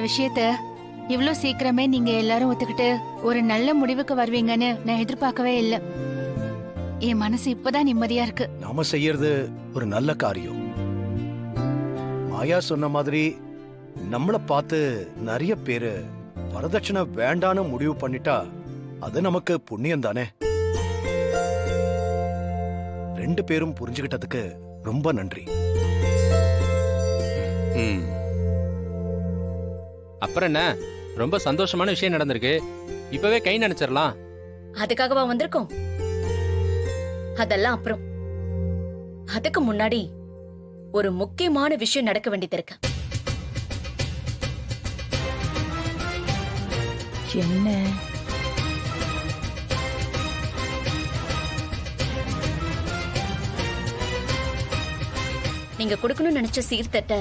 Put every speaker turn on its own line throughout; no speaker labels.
விஷயத்த இவ்ளோ சீக்கிரமே நீங்க எல்லாரும் ஒத்துக்கிட்டு ஒரு நல்ல முடிவுக்கு வருவீங்கன்னு நான் எதிர்பார்க்கவே இல்ல. என் மனசு இப்பதான் நிம்மதியா இருக்கு.
நாம செய்யறது ஒரு நல்ல காரியம். மாயா சொன்ன மாதிரி நம்மள பார்த்து நிறைய பேரு வரதட்சணை வேண்டான்னு முடிவு பண்ணிட்டா அது நமக்கு புண்ணியம் தானே. ரெண்டு பேரும் புரிஞ்சுக்கிட்டதுக்கு ரொம்ப நன்றி.
அப்புறம் என்ன, ரொம்ப சந்தோஷமான விஷயம் நடந்திருக்கு. இப்பவே கை நினைச்சிடலாம்.
அதுக்காகவா வந்திருக்கோம்? அதெல்லாம் அப்புறம். அதுக்கு முன்னாடி ஒரு முக்கியமான விஷயம் நடக்க வேண்டியது இருக்கு.
என்ன?
நீங்க கொடுக்கணும்னு நினைச்ச சீர்தட்ட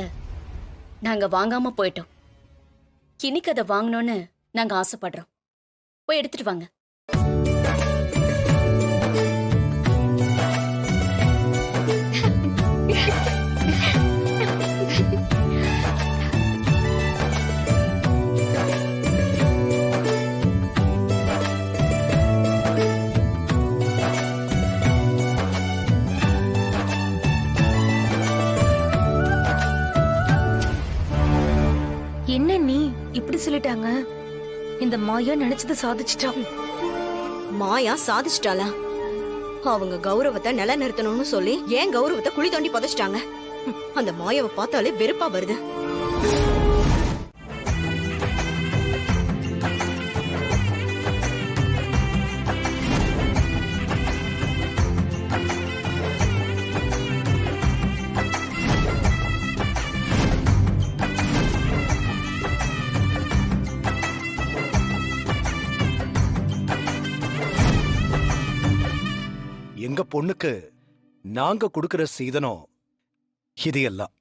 நாங்க வாங்காம போயிட்டோம். இன்னைக்கு அதை வாங்கணும்னு நாங்க ஆசைப்படுறோம். போய் எடுத்துட்டு வாங்க.
என்ன நீ இப்படி சொல்லிட்டாங்க? இந்த மாயா நினைச்சது சாதிச்சிட்டா.
மாயா சாதிச்சிட்டாளா? அவங்க கௌரவத்தை நிலைநிறுத்தணும்னு சொல்லி ஏன் கௌரவத்தை குழி தோண்டி புதைச்சிட்டாங்க. அந்த மாயாவை பார்த்தாலே வெறுப்பா வருது.
எங்க பொண்ணுக்கு நாங்க கொடுக்கிற சீதனம் இது எல்லாம்.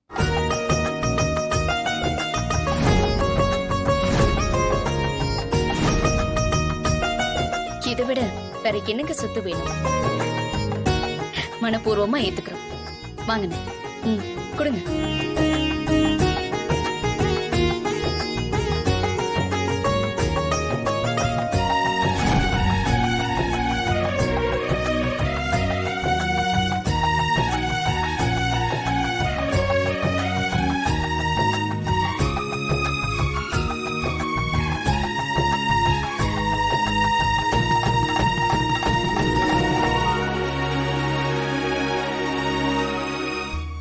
இதை விட வேற என்னங்க சொத்து வேணும்? மனப்பூர்வமா ஏத்துக்கிறோம். வாங்க, கொடுங்க.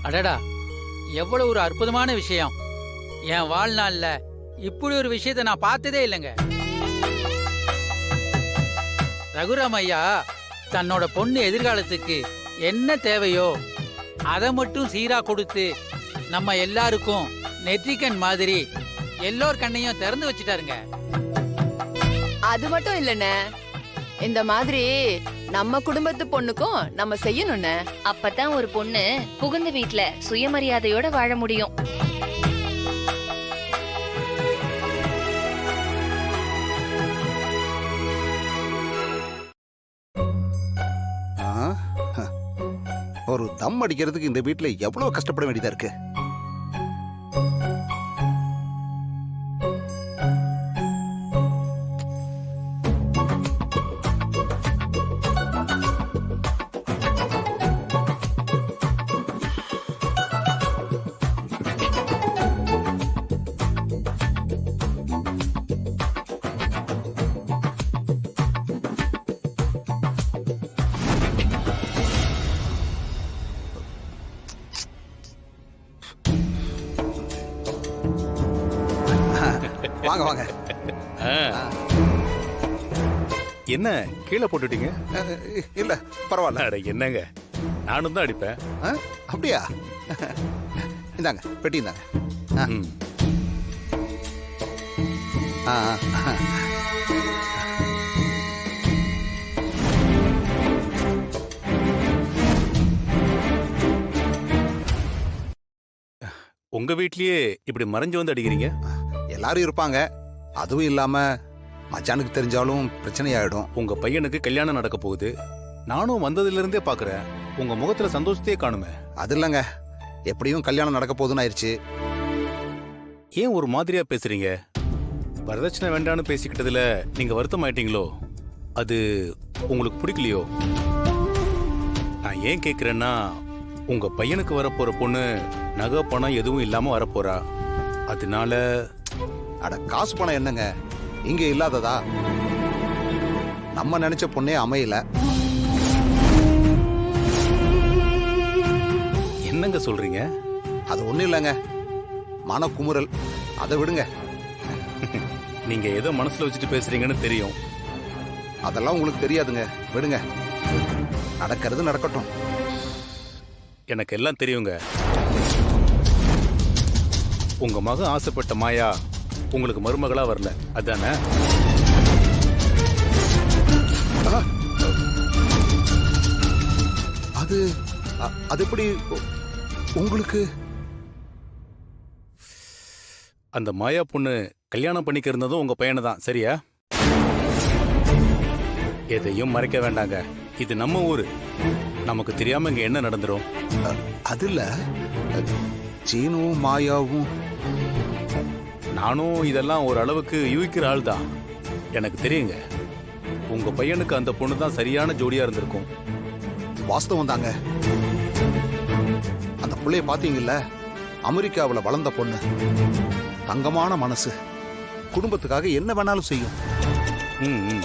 அடடா, எவ்வளவு ஒரு அற்புதமான விஷயம். என் வாழ்நாள்ல இப்படி ஒரு விஷயத்தை நான் பார்த்ததே இல்லைங்க. ரகுராம் ஐயா தன்னோட பொண்ணு எதிர்காலத்துக்கு என்ன தேவையோ அதை மட்டும் சீரா கொடுத்து நம்ம எல்லாருக்கும் நெற்றிக்கண் மாதிரி எல்லோர் கண்ணையும் திறந்து வச்சுட்டாருங்க.
அது மட்டும் இல்லண்ணே, இந்த மாதிரி நம்ம குடும்பத்து பொண்ணுக்கும் நம்ம செய்யணும்னு.
அப்பதான் ஒரு பொண்ணு புகுந்த வீட்ல சுயமரியாதையோட வாழ முடியும்.
ஒரு தம் அடிக்கிறதுக்கு இந்த வீட்டுல எவ்வளவு கஷ்டப்பட வேண்டியதா இருக்கு. வாங்க வாங்க.
என்ன கீழே போட்டுட்டீங்க?
இல்ல பரவாயில்ல.
அட என்னங்க, நானும் தான் அடிப்பேன்.
அப்படியா? இந்தாங்க பெட்டி இந்தாங்க.
உங்க வீட்லயே இப்படி மறைஞ்சு வந்து அடிக்கிறீங்க?
எல்லாரும் இருப்பாங்க. அதுவும் இல்லாம மச்சானுக்கு தெரிஞ்சாலும் பிரச்சனை ஆயிடும்.
உங்க பையனுக்கு கல்யாணம் நடக்க போகுது. நானும் வந்ததுல இருந்தே பாக்குறேன், உங்க முகத்துல சந்தோஷத்தையே காணுமே.
அது இல்லங்க, எப்படியும் கல்யாணம் நடக்க போகுதுன்னு ஆயிடுச்சு.
ஏன் ஒரு மாதிரியா பேசுறீங்க? வரதட்சணை வேண்டான்னு பேசிக்கிட்டதுல நீங்க வருத்தம் ஆயிட்டீங்களோ? அது உங்களுக்கு பிடிக்கலையோ? நான் ஏன் கேக்குறேன்னா, உங்க பையனுக்கு வரப்போற பொண்ணு நகை பணம் எதுவும் இல்லாம வரப்போறா. அதனால
அட காசு பணம் என்னங்க இங்க இல்லாததா? நம்ம நினைச்ச பொண்ணே அமையல.
என்னங்க சொல்றீங்க?
அது ஒண்ணும் இல்லைங்க, மனக்குமுறல். அதை விடுங்க.
நீங்க ஏதோ மனசுல வச்சுட்டு பேசுறீங்கன்னு தெரியும்.
அதெல்லாம் உங்களுக்கு தெரியாதுங்க, விடுங்க. நடக்கிறது நடக்கட்டும்.
எனக்கு எல்லாம் தெரியுங்க. உங்க மகன் ஆசைப்பட்ட மாயா உங்களுக்கு மருமகளா வரல, அதானே?
அது அது எப்படி உங்களுக்கு?
அந்த மாயா பொண்ணு கல்யாணம் பண்ணிக்க இருந்ததும் உங்க பையனை தான், சரியா? எதையும் மறைக்க வேண்டாங்க. இது நம்ம ஊரு. நமக்கு தெரியாம இங்க என்ன நடந்துரும்?
அதுல சீனுவும் மாயாவும்.
நானும் இதெல்லாம் ஒரு அளவுக்கு யூகிக்கிற ஆள் தான். எனக்கு தெரியுங்க, உங்க பையனுக்கு அந்த பொண்ணு தான் சரியான ஜோடியா இருந்திருக்கும்.
வாஸ்தவம் தாங்க. அந்த புள்ளைய பாத்தீங்கல்ல, அமெரிக்காவுல வளர்ந்த பொண்ணு, தங்கமான மனசு, குடும்பத்துக்காக என்ன வேணாலும் செய்யும்.
ம்